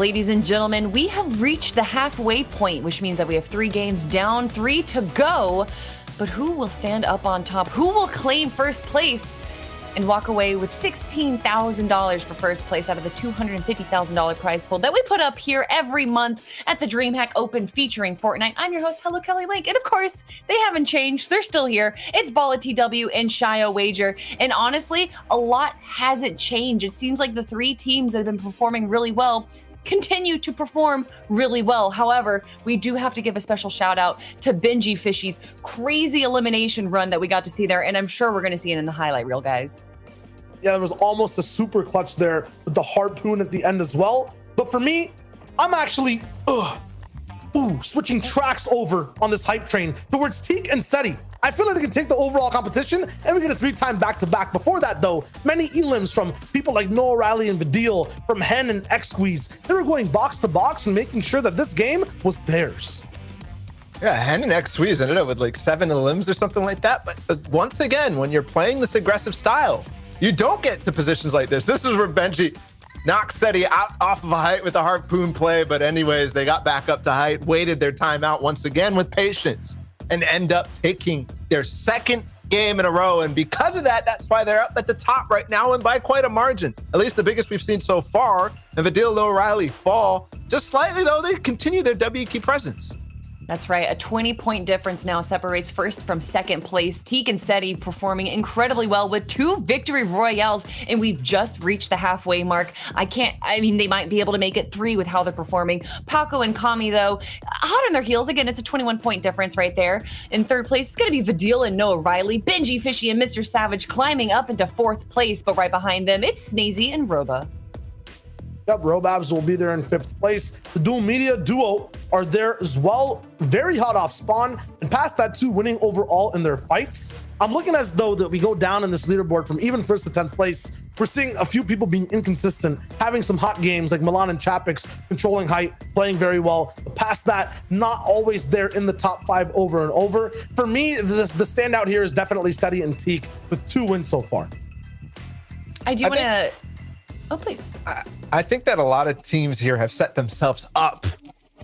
ladies and gentlemen, we have reached the halfway point, which means that we have 3 games down, 3 to go. But who will stand up on top? Who will claim first place and walk away with $16,000 for first place out of the $250,000 prize pool that we put up here every month at the DreamHack Open featuring Fortnite? I'm your host, Hello Kelly Link. And of course, they haven't changed. They're still here. It's Balla TW and Shio Wager. And honestly, a lot hasn't changed. It seems like the 3 teams that have been performing really well continue to perform really well. However, we do have to give a special shout out to Benji Fishy's crazy elimination run that we got to see there, and I'm sure we're going to see it in the highlight reel, guys. Yeah, there was almost a super clutch there with the harpoon at the end as well. But for me, I'm actually switching tracks over on this hype train towards Teak and Seti. I feel like they can take the overall competition and we get a 3-time back-to-back. Before that, though, many elims from people like Noah Riley and Vidil, from Hen and X-Squeeze, they were going box to box and making sure that this game was theirs. Yeah, Hen and X-Squeeze ended up with like 7 elims or something like that. But once again, when you're playing this aggressive style, you don't get to positions like this. This is where Benji knocked Seti out off of a height with a harpoon play. But anyways, they got back up to height, waited their time out once again with patience, and end up taking their 2nd game in a row. And because of that, that's why they're up at the top right now and by quite a margin. At least the biggest we've seen so far. And Vidil and O'Reilly fall just slightly, though. They continue their W key presence. That's right. A 20-point difference now separates first from second place. Teak and Seti performing incredibly well with 2 victory royales, and we've just reached the halfway mark. They might be able to make it 3 with how they're performing. Paco and Kami, though, hot on their heels. Again, it's a 21-point difference right there. In 3rd place, it's going to be Vidil and Noah Riley. Benji Fishy and Mr. Savage climbing up into 4th place, but right behind them, it's Snazy and Roba. Yep, Robabs will be there in 5th place. The Dual Media duo are there as well. Very hot off spawn, and past that too, winning overall in their fights. I'm looking as though that we go down in this leaderboard from even 1st to 10th place. We're seeing a few people being inconsistent, having some hot games like Milan and Chapix, controlling height, playing very well. But past that, not always there in the top 5 over and over. For me, the standout here is definitely Seti and Teak with 2 wins so far. I do want to... Oh, please. I think that a lot of teams here have set themselves up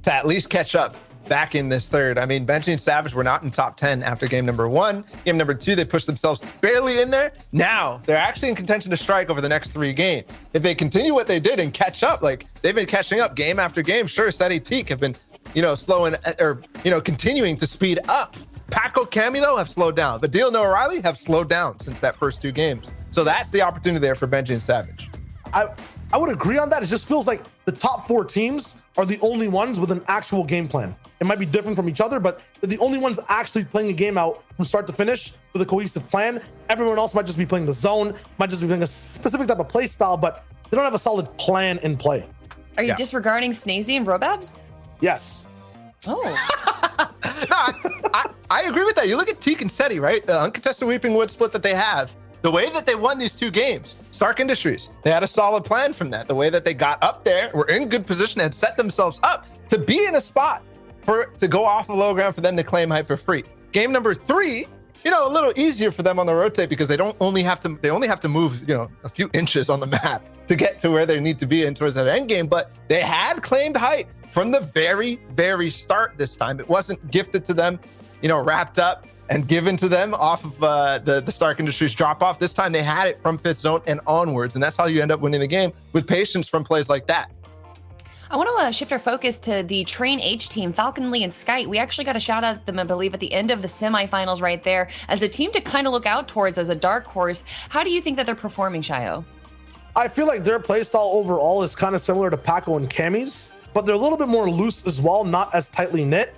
to at least catch up back in this 3rd. I mean, Benji and Savage were not in top 10 after game number 1. Game number 2, they pushed themselves barely in there. Now they're actually in contention to strike over the next 3 games. If they continue what they did and catch up, like they've been catching up game after game. Sure, Seti, Teak have been, continuing to speed up. Paco, Kami, though, have slowed down. Vidil and O'Reilly have slowed down since that first 2 games. So that's the opportunity there for Benji and Savage. I would agree on that. It just feels like the top 4 teams are the only ones with an actual game plan. It might be different from each other, but they're the only ones actually playing a game out from start to finish with a cohesive plan. Everyone else might just be playing the zone, might just be playing a specific type of play style, but they don't have a solid plan in play. Are you disregarding Snazy and Robabs? Yes. Oh. I agree with that. You look at Teak and Seti, right? The uncontested Weeping Wood split that they have. The way that they won these 2 games, Stark Industries, they had a solid plan from that. The way that they got up there, were in good position, had set themselves up to be in a spot to go off of low ground for them to claim height for free. Game number 3, a little easier for them on the rotate because they only have to move, a few inches on the map to get to where they need to be and towards that end game. But they had claimed height from the very, very start this time. It wasn't gifted to them, wrapped up and given to them off of the Stark Industries drop-off. This time they had it from 5th zone and onwards, and that's how you end up winning the game, with patience from plays like that. I want to shift our focus to the Train H team, Falcon Lee and Skype. We actually got a shout out to them, I believe, at the end of the semifinals right there, as a team to kind of look out towards as a dark horse. How do you think that they're performing, Shio? I feel like their playstyle overall is kind of similar to Paco and Kami's, but they're a little bit more loose as well, not as tightly knit.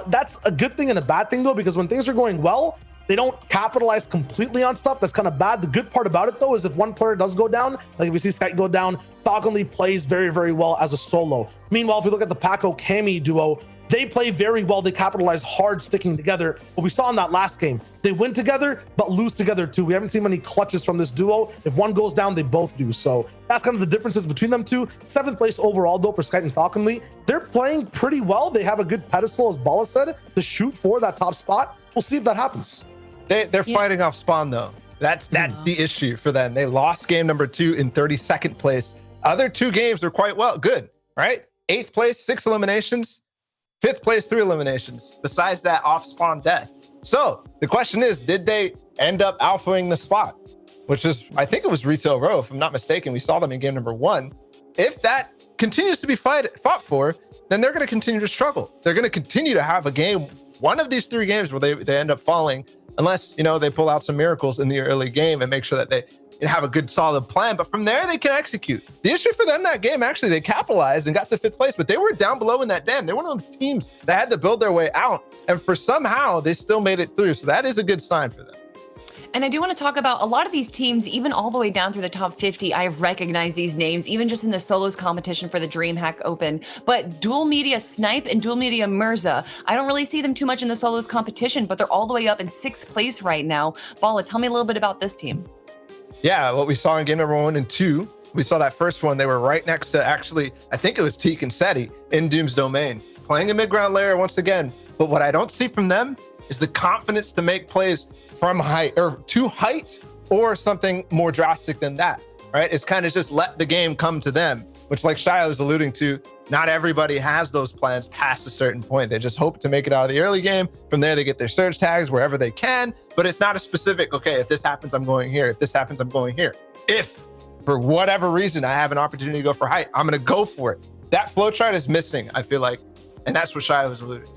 That's a good thing and a bad thing, though, because when things are going well, they don't capitalize completely on stuff. That's kind of bad. The good part about it, though, is if one player does go down, like if we see Skype go down, Falcon Lee plays very, very well as a solo. Meanwhile, if we look at the Paco Kami duo, they play very well. They capitalize hard sticking together. What we saw in that last game, they win together, but lose together too. We haven't seen many clutches from this duo. If one goes down, they both do. So that's kind of the differences between them two. 7th place overall, though, for Skype and Falcon Lee. They're playing pretty well. They have a good pedestal, as Balla said, to shoot for that top spot. We'll see if that happens. They're fighting off spawn, though. That's the issue for them. They lost game number 2 in 32nd place. Other 2 games were quite good. right? 8th place, 6 eliminations. 5th place, 3 eliminations. Besides that off-spawn death. So the question is, did they end up alphaing the spot? Which is, I think it was Retail Row, if I'm not mistaken. We saw them in game number 1. If that continues to be fought for, then they're going to continue to struggle. They're going to continue to have a game, one of these 3 games where they end up falling, unless, you know, they pull out some miracles in the early game and make sure that they have a good solid plan. But from there, they can execute. The issue for them that game, actually, they capitalized and got to 5th place, but they were down below in that dam. They're one of those teams that had to build their way out. And for somehow, they still made it through. So that is a good sign for them. And I do want to talk about a lot of these teams, even all the way down through the top 50. I have recognized these names, even just in the solos competition for the DreamHack Open. But Dual Media Snipe and Dual Media Mirza, I don't really see them too much in the solos competition, but they're all the way up in 6th place right now. Bala, tell me a little bit about this team. Yeah, what we saw in game number 1 and 2, we saw that first one. They were right next to, actually, I think it was Teak and Seti in Doom's domain, playing a mid-ground layer once again. But what I don't see from them is the confidence to make plays from height or to height or something more drastic than that, right? It's kind of just let the game come to them, which, like Shia was alluding to, not everybody has those plans past a certain point. They just hope to make it out of the early game. From there, they get their surge tags wherever they can, but it's not a specific, okay, if this happens, I'm going here. If this happens, I'm going here. If for whatever reason I have an opportunity to go for height, I'm going to go for it. That flowchart is missing, I feel like, and that's what Shia was alluding to.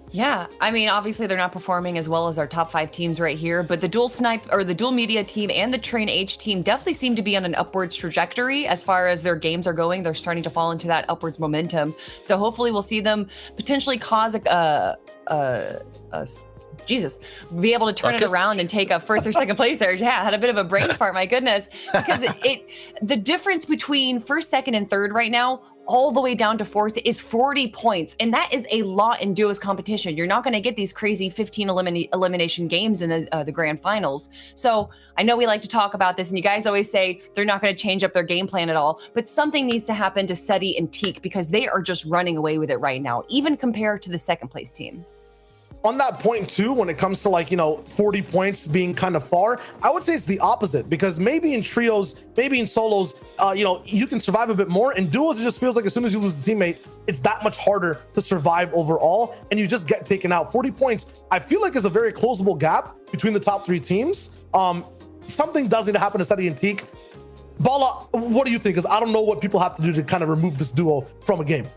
Yeah, I mean, obviously they're not performing as well as our top 5 teams right here, but the Dual Snipe or the Dual Media team and the Train H team definitely seem to be on an upwards trajectory as far as their games are going. They're starting to fall into that upwards momentum. So hopefully we'll see them potentially cause Jesus, be able to turn it around and take a 1st or 2nd place there. Yeah, had a bit of a brain fart, my goodness. Because the difference between 1st, 2nd, and 3rd right now, all the way down to 4th, is 40 points. And that is a lot in duos competition. You're not going to get these crazy 15 elimination games in the grand finals. So I know we like to talk about this, and you guys always say they're not going to change up their game plan at all, but something needs to happen to Seti and Teak because they are just running away with it right now, even compared to the 2nd place team. On that point too, when it comes to, like, you know, 40 points being kind of far, I would say it's the opposite, because maybe in trios, maybe in solos, you know, you can survive a bit more. In duos, it just feels like as soon as you lose a teammate, it's that much harder to survive overall, and you just get taken out. 40 points, I feel like, is a very closable gap between the top 3 teams. Something does need to happen to Seti and Teak. Bala, what do you think? Because I don't know what people have to do to kind of remove this duo from a game.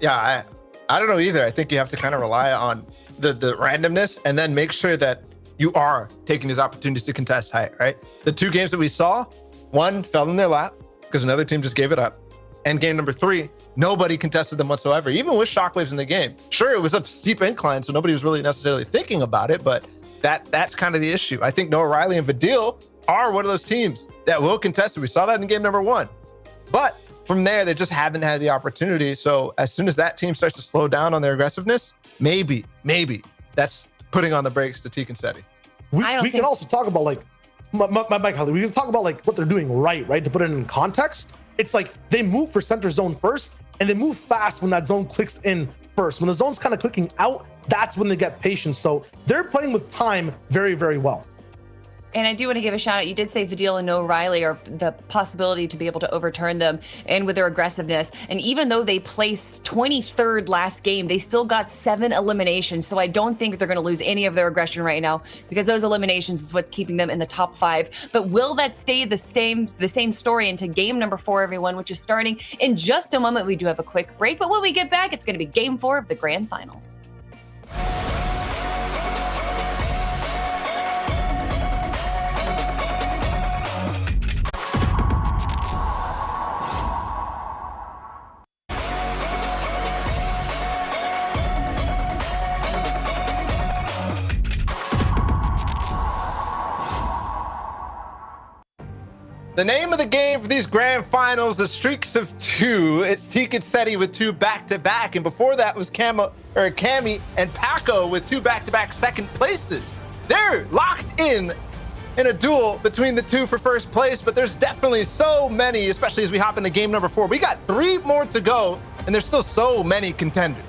Yeah, I don't know either. I think you have to kind of rely on the randomness and then make sure that you are taking these opportunities to contest height, right? The 2 games that we saw, one fell in their lap because another team just gave it up. And game number 3, nobody contested them whatsoever, even with shockwaves in the game. Sure, it was a steep incline, so nobody was really necessarily thinking about it, but that's kind of the issue. I think Noah Riley and Vidil are one of those teams that will contest it. We saw that in game number 1. But from there, they just haven't had the opportunity. So as soon as that team starts to slow down on their aggressiveness, maybe that's putting on the brakes to Teak and Seti. We can also talk about, like, Mike Holly, we can talk about, like, what they're doing right? To put it in context, it's like they move for center zone first, and they move fast when that zone clicks in first. When the zone's kind of clicking out, that's when they get patience. So they're playing with time very, very well. And I do want to give a shout out. You did say Vidil and Noah Riley are the possibility to be able to overturn them, and with their aggressiveness. And even though they placed 23rd last game, they still got 7 eliminations. So I don't think they're going to lose any of their aggression right now, because those eliminations is what's keeping them in the top 5. But will that stay the same story into game number 4, everyone, which is starting in just a moment? We do have a quick break, but when we get back, it's going to be game 4 of the grand finals. The name of the game for these grand finals, the streaks of 2. It's Teak and Seti with 2 back-to-back, and before that was Cammy and Paco with 2 back-to-back 2nd places. They're locked in a duel between the 2 for 1st place, but there's definitely so many, especially as we hop into game number 4. We got 3 more to go, and there's still so many contenders.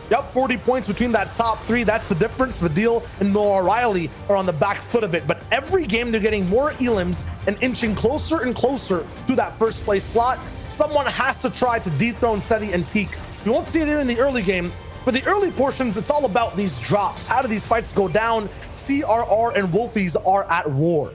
Yep, 40 points between that top 3. That's the difference. Vidil and Noah Riley are on the back foot of it. But every game, they're getting more elims and inching closer and closer to that 1st place slot. someone has to try to dethrone Seti and Teak. You won't see it here in the early game. For the early portions, it's all about these drops. How do these fights go down? CRR and Wolfies are at war.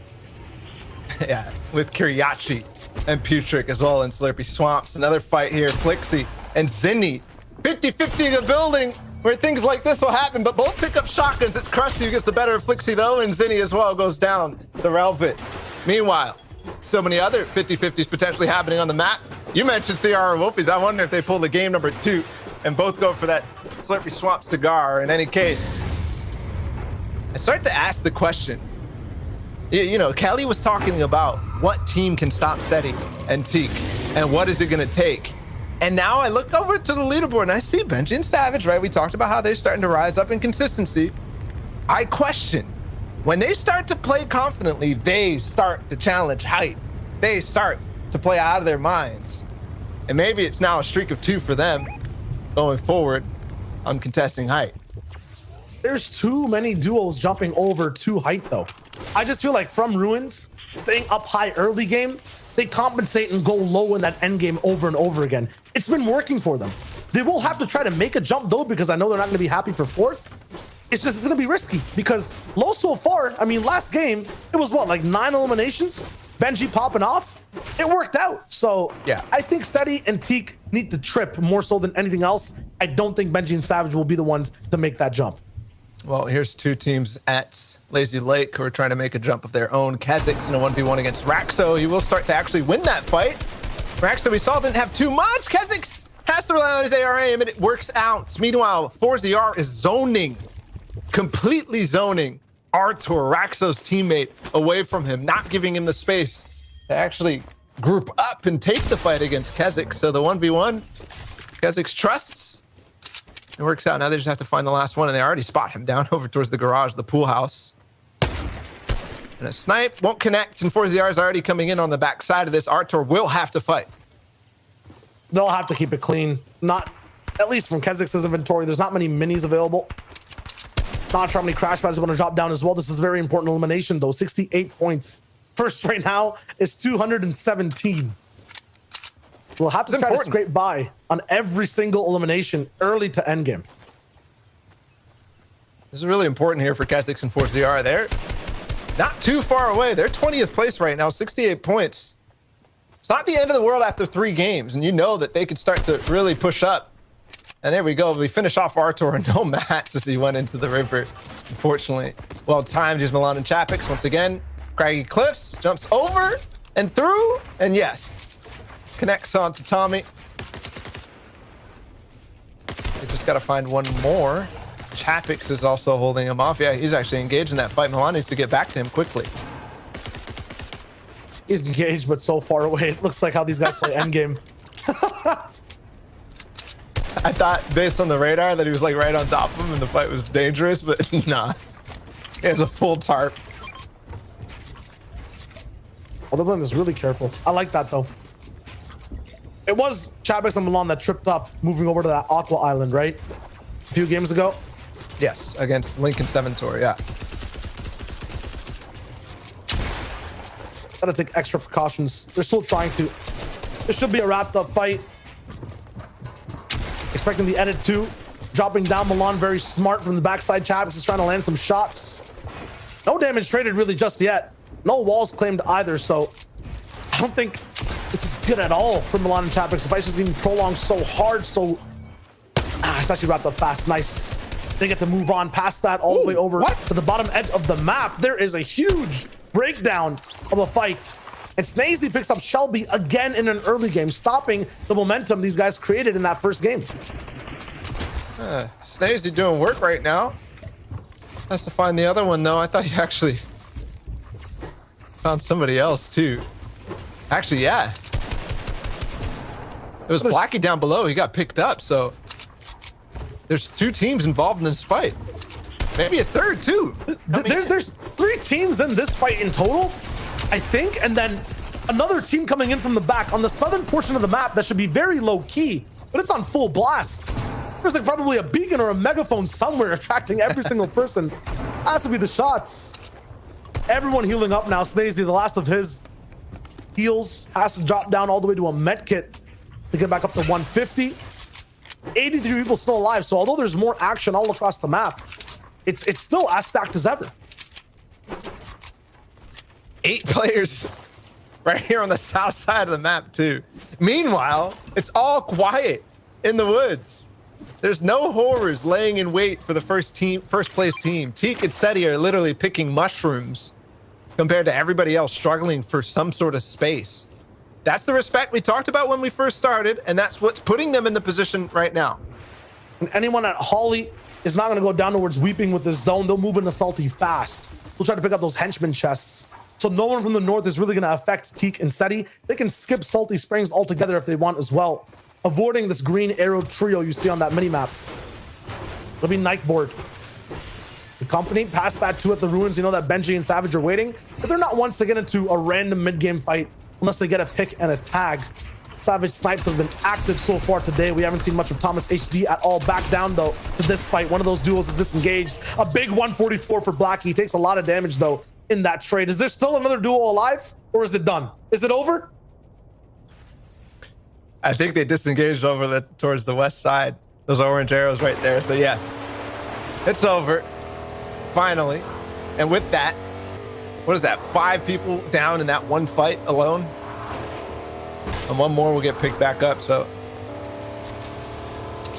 Yeah, with Kiriachi and Putrick as well in Slurpy Swamps. Another fight here, Flixie and Zinni. 50-50 in a building where things like this will happen, but both pick up shotguns. It's Krusty who gets the better of Flixie though, and Zinni as well goes down the Relvitz. Meanwhile, so many other 50-50s potentially happening on the map. You mentioned CR and Wolfies. I wonder if they pull the game number 2 and both go for that Slurpy Swamp cigar. In any case, I start to ask the question. You know, Kelly was talking about what team can stop Seti and Teak and what is it going to take. And now I look over to the leaderboard and I see Benji and Savage, right? We talked about how they're starting to rise up in consistency. I question, when they start to play confidently, they start to challenge height. They start to play out of their minds. And maybe it's now a streak of 2 for them going forward on contesting height. There's too many duos jumping over to height though. I just feel like from Ruins, staying up high early game, they compensate and go low in that end game over and over again. It's been working for them. They will have to try to make a jump though, because I know they're not gonna be happy for 4th. It's gonna be risky because low so far, I mean, last game, it was what, like 9 eliminations? Benji popping off? It worked out. So yeah, I think Seti and Teak need to trip more so than anything else. I don't think Benji and Savage will be the ones to make that jump. Well, here's 2 teams at Lazy Lake who are trying to make a jump of their own. Kha'Zix in a 1v1 against Raxo. He will start to actually win that fight. Raxo, we saw, didn't have too much. Kha'Zix has to rely on his AR aim, and it works out. Meanwhile, 4ZR is zoning, completely zoning Artur, Raxo's teammate, away from him, not giving him the space to actually group up and take the fight against Kha'Zix. So the 1v1, Kha'Zix trusts. It works out. Now they just have to find the last one, and they already spot him down over towards the garage, the pool house. And a snipe won't connect, and 4ZR is already coming in on the back side of this. Artur will have to fight. They'll have to keep it clean. Not, at least from Kha'Zix's inventory, there's not many minis available. Not sure how many crash pads are going to drop down as well. This is a very important elimination, though. 68 points. First right now is 217. We'll have to try to scrape by on every single elimination early to end game. This is really important here for Kha'Zix and 4ZR. They're not too far away. They're 20th place right now, 68 points. It's not the end of the world after 3 games, and you know that they could start to really push up. And there we go. We finish off Artur and no mats as he went into the river, unfortunately. Well timed. Here's Milan and Chapix once again. Craggy Cliffs jumps over and through, and yes. Connects on to Tommy. They just got to find one more. Chapix is also holding him off. Yeah, he's actually engaged in that fight. Milan needs to get back to him quickly. He's engaged, but so far away. It looks like how these guys play endgame. I thought, based on the radar, that he was like right on top of him and the fight was dangerous, but nah. He has a full tarp. Although Blend is really careful. I like that though. It was Chapix and Milan that tripped up moving over to that Aqua Island, right? A few games ago. Yes, against Lincoln Seventor, yeah. Gotta take extra precautions. They're still trying to. This should be a wrapped up fight. Expecting the edit too. Dropping down Milan, very smart from the backside. Chapix is trying to land some shots. No damage traded really just yet. No walls claimed either, so I don't think this is good at all for Milan and Chapix. The fight's just getting prolonged so hard, so it's actually wrapped up fast. Nice. They get to move on past that all the way over to the bottom edge of the map. There is a huge breakdown of a fight. And Snazy picks up Shelby again in an early game, stopping the momentum these guys created in that first game. Snazy doing work right now. Has to find the other one though. I thought he actually found somebody else too. Actually, yeah. It was Blackie down below. He got picked up, so there's 2 teams involved in this fight. Maybe a third too. There's 3 teams in this fight in total, I think, and then another team coming in from the back on the southern portion of the map that should be very low key, but it's on full blast. There's like probably a beacon or a megaphone somewhere attracting every single person. Has to be the shots. Everyone healing up now. Snazy, the last of his heals, has to drop down all the way to a med kit to get back up to 150. 83 people still alive. So although there's more action all across the map, it's still as stacked as ever. 8 players right here on the south side of the map too. Meanwhile, it's all quiet in the woods. There's no horrors laying in wait for the first place team. Teak and Seti are literally picking mushrooms compared to everybody else struggling for some sort of space. That's the respect we talked about when we first started, and that's what's putting them in the position right now. And anyone at Holly is not going to go down towards Weeping with this zone. They'll move into Salty fast. They'll try to pick up those henchman chests. So no one from the north is really going to affect Teak and Seti. They can skip Salty Springs altogether if they want as well, avoiding this green arrow trio you see on that mini-map. It'll be Nightboard. The company past that too at the ruins. You know that Benji and Savage are waiting, but they're not ones to get into a random mid-game fight unless they get a pick and a tag. Savage snipes have been active so far today. We haven't seen much of Thomas HD at all. Back down though to this fight. One of those duels is disengaged. A big 144 for Blackie. He takes a lot of damage though in that trade. Is there still another duel alive, or is it done? Is it over? I think they disengaged over towards the west side. Those orange arrows right there. So yes, it's over. Finally. And with that, what is that? 5 people down in that one fight alone. And one more will get picked back up. So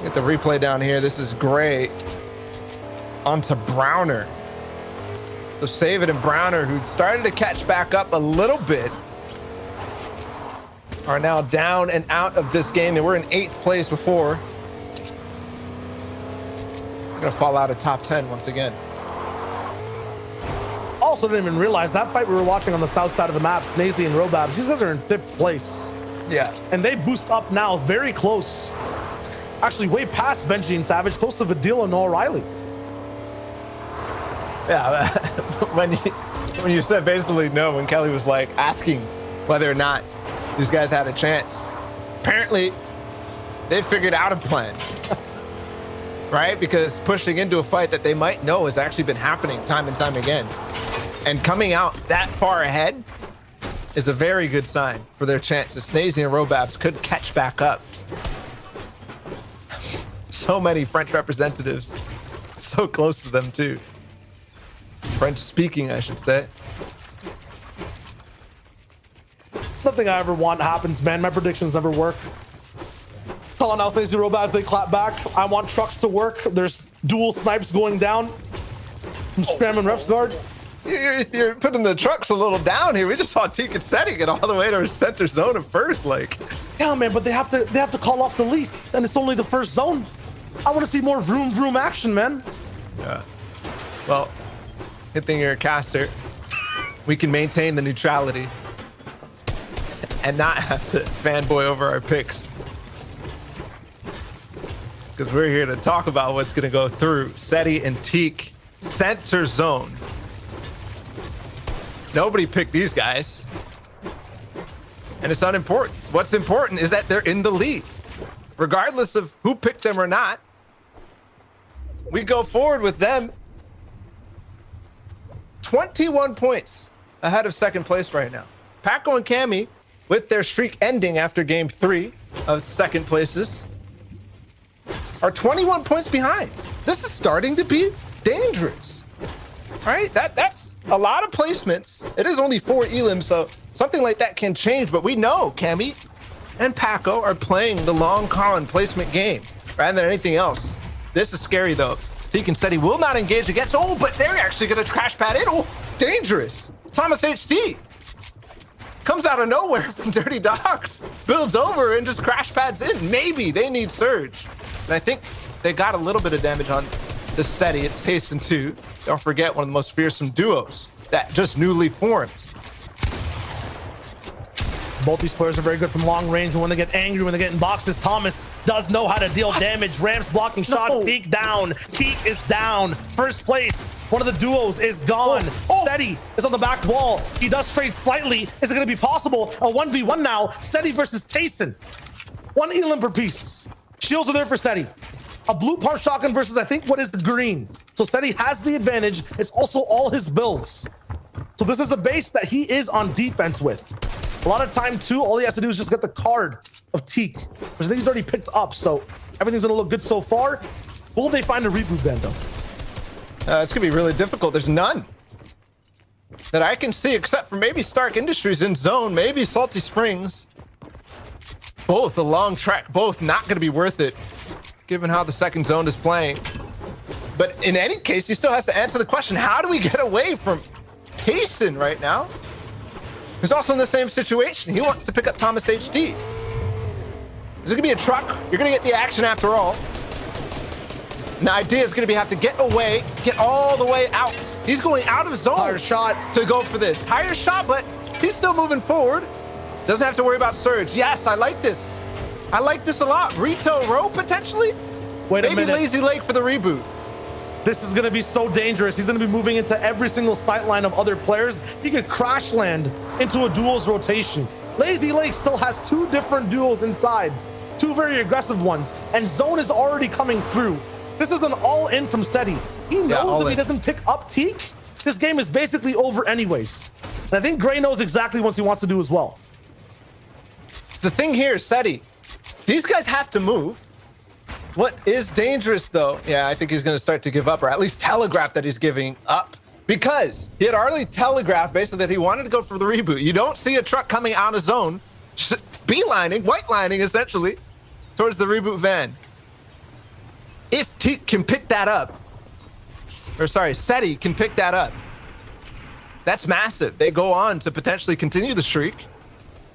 get the replay down here. This is Gray onto Browner. So Save It and Browner, who started to catch back up a little bit, are now down and out of this game. They were in 8th place before. They're gonna fall out of top 10 once again. Also didn't even realize that fight we were watching on the south side of the map, Snazy and Robabs, these guys are in 5th place. Yeah. And they boost up now very close. Actually way past Benji and Savage, close to Vidil and O'Reilly. Yeah, when you said basically no, when Kelly was like asking whether or not these guys had a chance, apparently they figured out a plan, right? Because pushing into a fight that they might know has actually been happening time and time again, and coming out that far ahead is a very good sign for their chances. Snazy and Robabs could catch back up. So many French representatives, so close to them too. French speaking, I should say. Nothing I ever want happens, man. My predictions never work. Calling out Snazy Robabs, they clap back. I want trucks to work. There's dual snipes going down from Scram and Ref's guard. You're putting the trucks a little down here. We just saw Teak and Seti get all the way to center zone at first, like. Yeah, man, but they have to call off the lease, and it's only the first zone. I want to see more vroom vroom action, man. Yeah. Well, good thing you're a caster. We can maintain the neutrality and not have to fanboy over our picks, because we're here to talk about what's going to go through Seti and Teak center zone. Nobody picked these guys, and it's unimportant. What's important is that they're in the lead, regardless of who picked them or not. We go forward with them 21 points ahead of 2nd place right now. Paco and Cammy, with their streak ending after game 3 of 2nd places, are 21 points behind. This is starting to be dangerous. All right, that's a lot of placements. It is only 4 elims, so something like that can change, but we know Cammy and Paco are playing the long con placement game rather than anything else. This is scary though. Teak and Seti will not engage against, oh, but they're actually gonna crash pad in. Oh, dangerous. Thomas HD comes out of nowhere from Dirty Dogs, builds over and just crash pads in. Maybe they need Surge. And I think they got a little bit of damage on the Seti. It's Tayson 2. Don't forget, one of the most fearsome duos that just newly formed. Both these players are very good from long range, and when they get angry, when they get in boxes, Thomas does know how to deal damage. Ramps blocking shots. No. Teak down. Teak is down. 1st place. One of the duos is gone. Seti is on the back wall. He does trade slightly. Is it going to be possible? A 1v1 now. Seti versus Tayson. 1 elim per piece. Shields are there for Seti. A blue pump shotgun versus, I think, what is the green. So Seti has the advantage. It's also all his builds. So this is the base that he is on defense with. A lot of time too, all he has to do is just get the card of Teak, which I think he's already picked up. So everything's gonna look good so far. Will they find a reboot van though? It's gonna be really difficult. There's none that I can see except for maybe Stark Industries in zone, maybe Salty Springs. Both a long track, both not gonna be worth it given how the second zone is playing. But in any case, he still has to answer the question, how do we get away from Tayson right now? He's also in the same situation. He wants to pick up Thomas HD. There's gonna be a truck. You're gonna get the action after all. And the idea is gonna be have to get away, get all the way out. He's going out of zone. Higher shot to go for this. Higher shot, but he's still moving forward. Doesn't have to worry about surge. Yes, I like this. I like this a lot. Rito Row potentially? Wait a Maybe minute. Lazy Lake for the reboot. This is going to be so dangerous. He's going to be moving into every single sight line of other players. He could crash land into a duel's rotation. Lazy Lake still has two different duels inside, two very aggressive ones, and zone is already coming through. This is an all-in from Seti. He knows if he doesn't pick up Teak, this game is basically over anyways. And I think Gray knows exactly what he wants to do as well. The thing here is Seti. These guys have to move. What is dangerous, though, yeah, I think he's going to start to give up, or at least telegraph that he's giving up, because he had already telegraphed basically that he wanted to go for the reboot. You don't see a truck coming out of zone, beelining, white lining, essentially, towards the reboot van. If Teak can pick that up, or sorry, Seti can pick that up, that's massive. They go on to potentially continue the streak.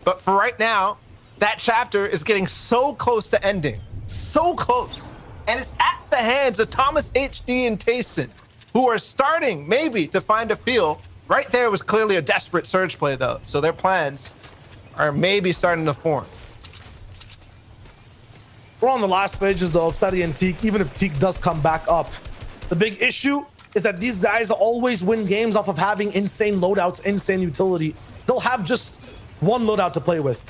But for right now, that chapter is getting so close to ending. So close. And it's at the hands of Thomas HD and Tayson, who are starting maybe to find a feel. Right there was clearly a desperate surge play, though. So their plans are maybe starting to form. We're on the last pages, though, of Seti and Teak, even if Teak does come back up. The big issue is that these guys always win games off of having insane loadouts, insane utility. They'll have just one loadout to play with,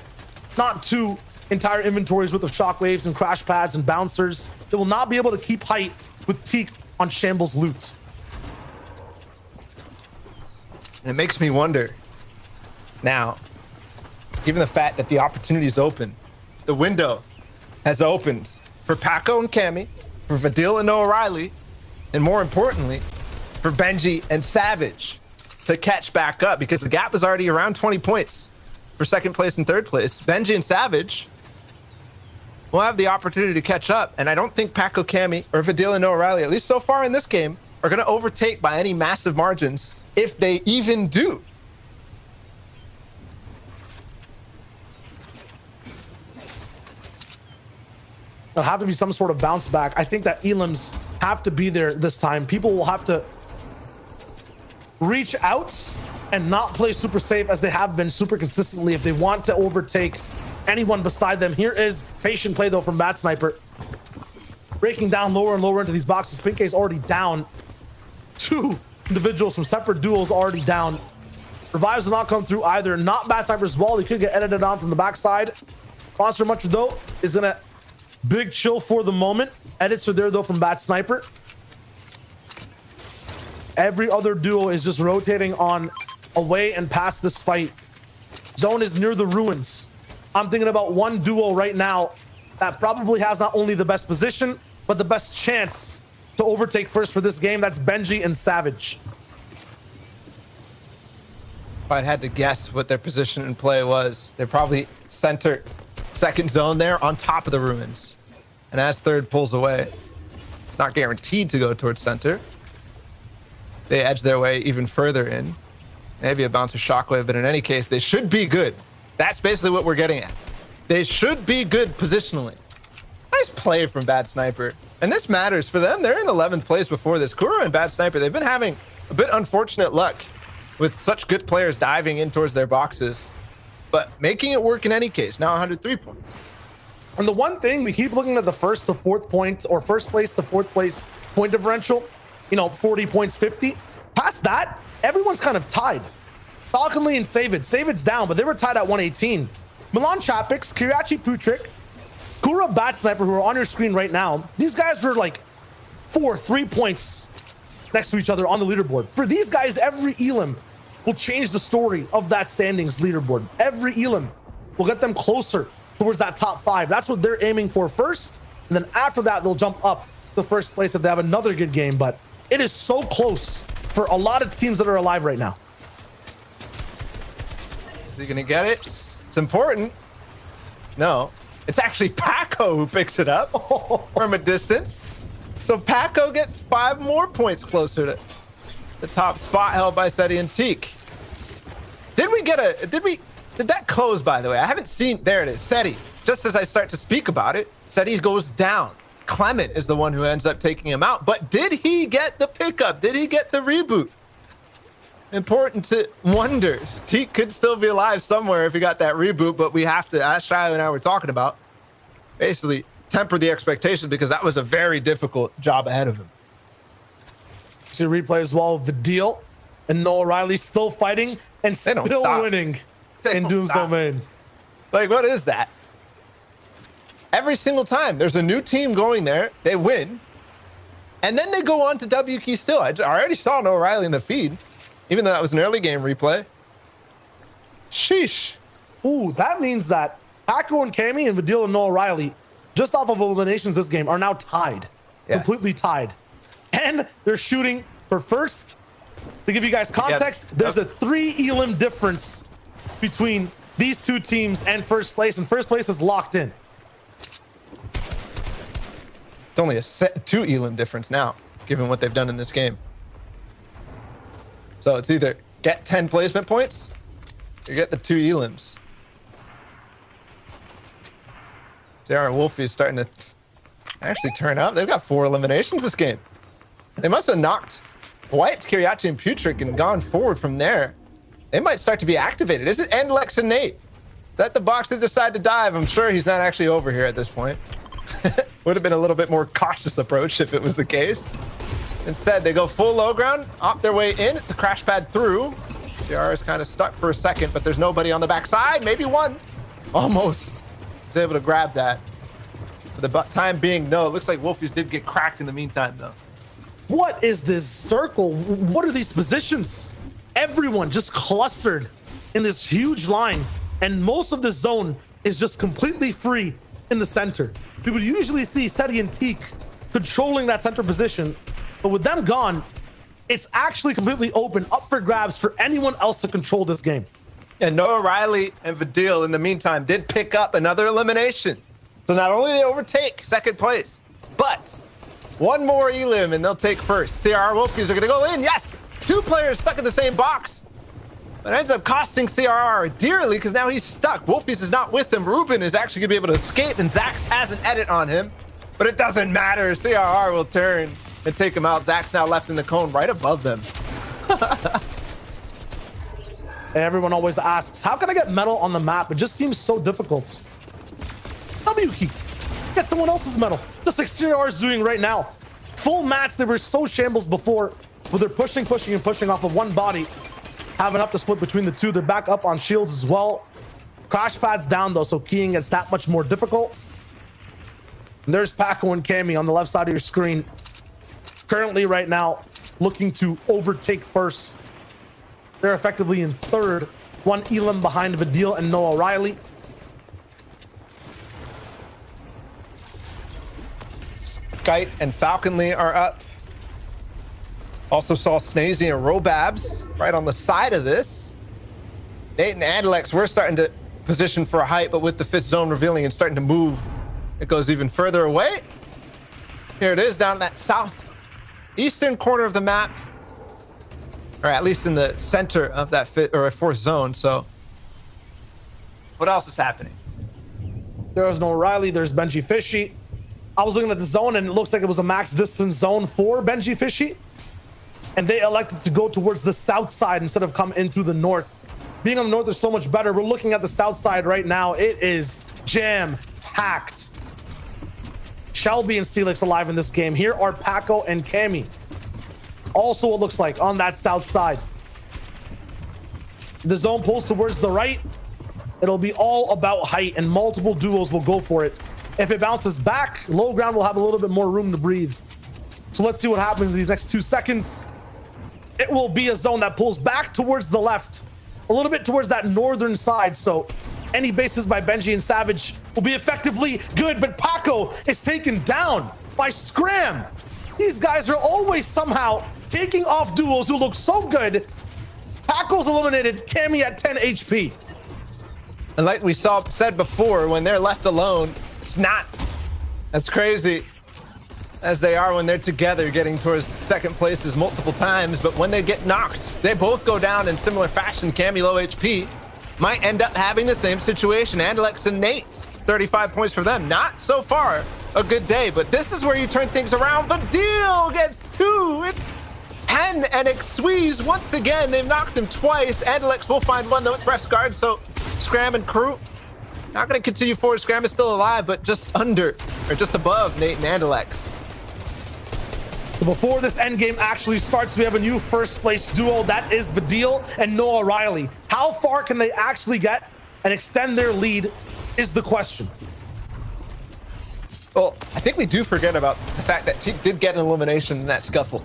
not two entire inventories worth of shockwaves and crash pads and bouncers. They will not be able to keep height with Teak on Shambles loot. And it makes me wonder now, given the fact that the opportunity is open, the window has opened for Paco and Cammy, for Vadil and Noah Riley, and more importantly, for Benji and Savage to catch back up, because the gap is already around 20 points for second place and third place. Benji and Savage will have the opportunity to catch up, and I don't think Paco, Cammy, or Vadil and Noah Riley, at least so far in this game, are going to overtake by any massive margins, if they even do. There'll have to be some sort of bounce back. I think that Elims have to be there this time. People will have to reach out and not play super safe as they have been super consistently if they want to overtake anyone beside them. Here is patient play, though, from Bad Sniper. Breaking down lower and lower into these boxes. Pink is already down. Two individuals from separate duels already down. Revives will not come through either. Not Bad Sniper's wall. He could get edited on from the backside. Monster Muncher, though, is gonna big chill for the moment. Edits are there, though, from Bad Sniper. Every other duo is just rotating on away and past this fight. Zone is near the ruins. I'm thinking about one duo right now that probably has not only the best position, but the best chance to overtake first for this game. That's Benji and Savage. If I had to guess what their position in play was, they're probably center, second zone there on top of the ruins. And as third pulls away, it's not guaranteed to go towards center. They edge their way even further in. Maybe a bouncer shockwave, but in any case, they should be good. That's basically what we're getting at. They should be good positionally. Nice play from Bad Sniper. And this matters for them. They're in 11th place before this. Kuro and Bad Sniper, they've been having a bit unfortunate luck with such good players diving in towards their boxes, but making it work in any case. Now 103 points. And the one thing, we keep looking at the first to fourth point, or first place to fourth place point differential, 40 points, 50. Past that, everyone's kind of tied. Falconly and Savid. Savid's down, but they were tied at 118. Milan Chapix, Kiriachi Putrik, Kura Bat Sniper, who are on your screen right now, these guys were like 3 points next to each other on the leaderboard. For these guys, every Elim will change the story of that standings leaderboard. Every elim will get them closer towards that top 5. That's what they're aiming for first. And then after that, they'll jump up to first place if they have another good game. But it is so close for a lot of teams that are alive right now. Is he going to get it? It's important. No, it's actually Paco who picks it up from a distance. So Paco gets 5 more points closer to the top spot held by Seti and Teak. Did that close, by the way? I haven't seen, there it is, Seti. Just as I start to speak about it, Seti goes down. Clement is the one who ends up taking him out. But did he get the pickup? Did he get the reboot? Important to wonder. Teak could still be alive somewhere if he got that reboot, but we have to, as Shiloh and I were talking about, basically temper the expectations because that was a very difficult job ahead of him. See replay as well of the deal, and Noah Riley still fighting and still winning in Doom's Domain. Like, what is that? Every single time there's a new team going there, they win, and then they go on to W key still. I already saw Noah Riley in the feed, even though that was an early game replay. Sheesh. Ooh, that means that Paco and Cammy and Vidil and Noah Riley, just off of eliminations this game, are now tied. Yes. Completely tied. And they're shooting for first. To give you guys context, there's a 3 elim difference between these two teams and first place, and first place is locked in. It's only a 2 elim difference now, given what they've done in this game. So it's either get 10 placement points or get the 2 elims. JR and Wolfie is starting to actually turn up. They've got 4 eliminations this game. They must have wiped Kiriachi and Putrick and gone forward from there. They might start to be activated. Is it Endlex and Nate? Is that the box that decide to dive? I'm sure he's not actually over here at this point. Would have been a little bit more cautious approach if it was the case. Instead, they go full low ground, opt their way in. It's the crash pad through. CR is kind of stuck for a second, but there's nobody on the backside. Maybe one. Almost. He's able to grab that. For the time being, no. It looks like Wolfies did get cracked in the meantime, though. What is this circle? What are these positions? Everyone just clustered in this huge line, and most of the zone is just completely free in the center. We would usually see Seti and Teak controlling that center position, but with them gone, it's actually completely open, up for grabs for anyone else to control this game. And Noah Riley and Vidil, in the meantime, did pick up another elimination. So not only they overtake second place, but one more elim and they'll take first. CR Wolfies are gonna go in, yes! 2 players stuck in the same box. But it ends up costing CRR dearly because now he's stuck. Wolfies is not with him. Ruben is actually gonna be able to escape, and Zax has an edit on him. But it doesn't matter, CRR will turn and take him out. Zax's now left in the cone right above them. Everyone always asks, how can I get metal on the map? It just seems so difficult. W key, get someone else's metal, just like CR is doing right now. Full mats, they were so shambles before, but they're pushing off of one body. Have enough to split between the two. They're back up on shields as well. Crash pads down though, so keying gets that much more difficult. And there's Paco and Cammy on the left side of your screen. Currently right now, looking to overtake first. They're effectively in third. 1 elim behind Vidil and Noah Riley. Skite and Falconly are up. Also saw Snazy and Robabs right on the side of this. Nate and Adelex, we're starting to position for a height, but with the 5th zone revealing and starting to move, it goes even further away. Here it is down that southeastern corner of the map, or at least in the center of that 4th zone. So what else is happening? There's no Riley, there's Benji Fishy. I was looking at the zone and it looks like it was a max distance zone for Benji Fishy. And they elected to go towards the south side instead of come in through the north. Being on the north is so much better. We're looking at the south side right now. It is jam-packed. Shelby and Steelix alive in this game. Here are Paco and Cammy. Also, it looks like on that south side. The zone pulls towards the right. It'll be all about height, and multiple duos will go for it. If it bounces back, low ground will have a little bit more room to breathe. So let's see what happens in these next 2 seconds. it will be a zone that pulls back towards the left, a little bit towards that northern side. So any bases by Benji and Savage will be effectively good, but Paco is taken down by Scram. These guys are always somehow taking off duos who look so good. Paco's eliminated, Cammy at 10 HP. And like we said before, when they're left alone, it's not as crazy as they are when they're together, getting towards second places multiple times. But when they get knocked, they both go down in similar fashion. Cammy low HP might end up having the same situation. Andalex and Nate, 35 points for them. Not so far a good day, but this is where you turn things around. Vadil gets 2. It's Hen and Xweeze once again. They've knocked him twice. Andalex will find one, though. It's ref's guard, so Scram and crew not going to continue forward. Scram is still alive, but just under, or just above Nate and Andalex. So before this end game actually starts, we have a new first place duo. That is Vadil and Noah Riley. How far can they actually get and extend their lead is the question. Well, I think we do forget about the fact that Teak did get an elimination in that scuffle.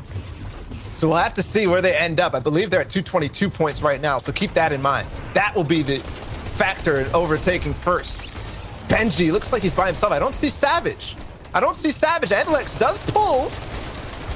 So we'll have to see where they end up. I believe they're at 222 points right now, so keep that in mind. That will be the factor in overtaking first. Benji looks like he's by himself. I don't see Savage. Andalex does pull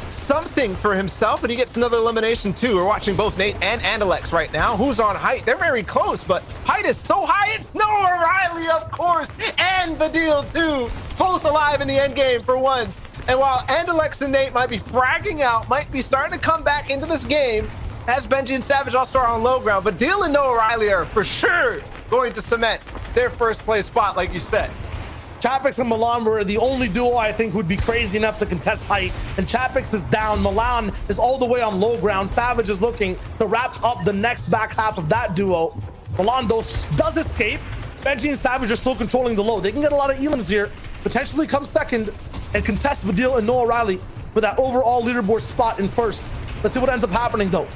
something for himself, but he gets another elimination too. We're watching both Nate and Andalex right now. Who's on height? They're very close, but height is so high. It's Noah Riley, of course, and Vadil too. Both alive in the end game for once. And while Andalex and Nate might be fragging out, might be starting to come back into this game, as Benji and Savage also are on low ground, Vadil and Noah Riley are for sure going to cement their first place spot, like you said. Chapix and Milan were the only duo I think would be crazy enough to contest height. And Chapix is down. Milan is all the way on low ground. Savage is looking to wrap up the next back half of that duo. Milan does escape. Benji and Savage are still controlling the low. They can get a lot of elims here, potentially come second, and contest Vadil and Noah Riley for that overall leaderboard spot in first. Let's see what ends up happening though.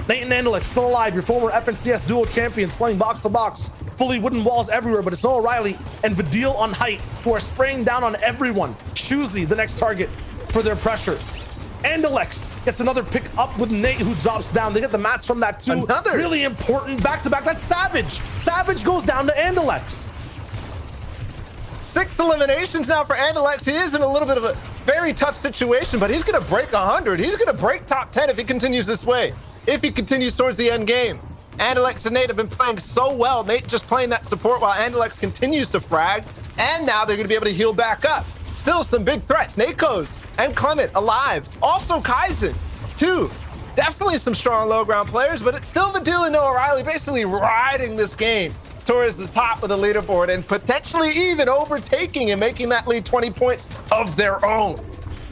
Nate and Andalex still alive, your former FNCS duo champions, playing box to box. Fully wooden walls everywhere, but it's Noah Riley and Vadil on height who are spraying down on everyone. Choosy, the next target for their pressure. Andalex gets another pick up with Nate, who drops down. They get the mats from that too. Another really important back-to-back. That's Savage. Savage goes down to Andalex. 6 eliminations now for Andalex. He is in a little bit of a very tough situation, but he's going to break 100. He's going to break top 10 if he continues this way, if he continues towards the end game. Andalex and Nate have been playing so well. Nate just playing that support while Andalex continues to frag, and now they're going to be able to heal back up. Still some big threats. Nakos and Clement alive. Also Kaizen, too. Definitely some strong low ground players, but it's still Vadil and Noah Riley basically riding this game towards the top of the leaderboard and potentially even overtaking and making that lead 20 points of their own.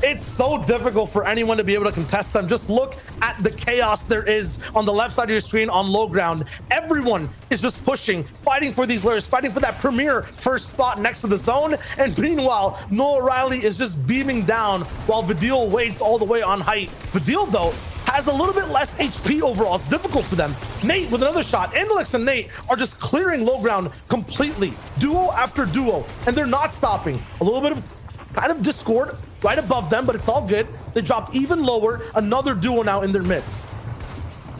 It's so difficult for anyone to be able to contest them. Just look at the chaos there is on the left side of your screen on low ground. Everyone is just pushing, fighting for these lures, fighting for that premier first spot next to the zone. And meanwhile, Noah Riley is just beaming down while Vadil waits all the way on height. Vadil, though, has a little bit less HP overall. It's difficult for them. Nate with another shot. Andalex and Nate are just clearing low ground completely, duo after duo, and they're not stopping. A little bit of kind of discord right above them, but it's all good. They drop even lower. Another duo now in their midst.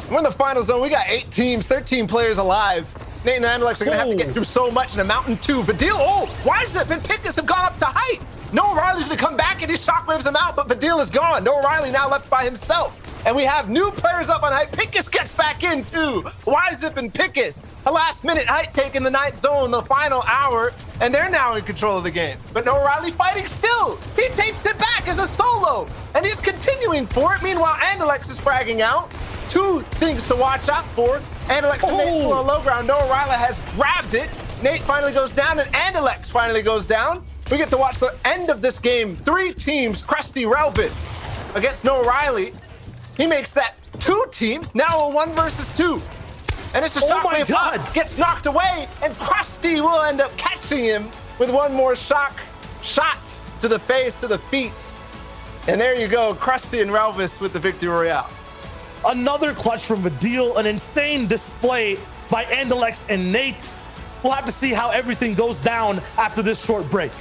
We're in the final zone. We got 8 teams, 13 players alive. Nate and Andalex are going to have to get through so much in a mountain too. Vadil, Wisep and Pickus have gone up to height. Noah Riley's going to come back and he shockwaves him out, but Vadil is gone. Noah Riley now left by himself. And we have new players up on height. Pickus gets back in too. Wisep and Pickus, a last minute height take in the ninth zone, the final hour, and they're now in control of the game. But Noah Riley fighting still. He tapes it back as a solo, and he's continuing for it. Meanwhile, Andalex is fragging out. 2 things to watch out for. Andalex and Nate on low ground. Noah Riley has grabbed it. Nate finally goes down, and Andalex finally goes down. We get to watch the end of this game. 3 teams, Krusty Relvis against Noah Riley. He makes that 2 teams, now a 1 versus 2. And it's a shockwave pop, gets knocked away, and Krusty will end up catching him with one more shot to the face, to the feet. And there you go, Krusty and Relvis with the victory royale. Another clutch from Vadil, an insane display by Andalex and Nate. We'll have to see how everything goes down after this short break.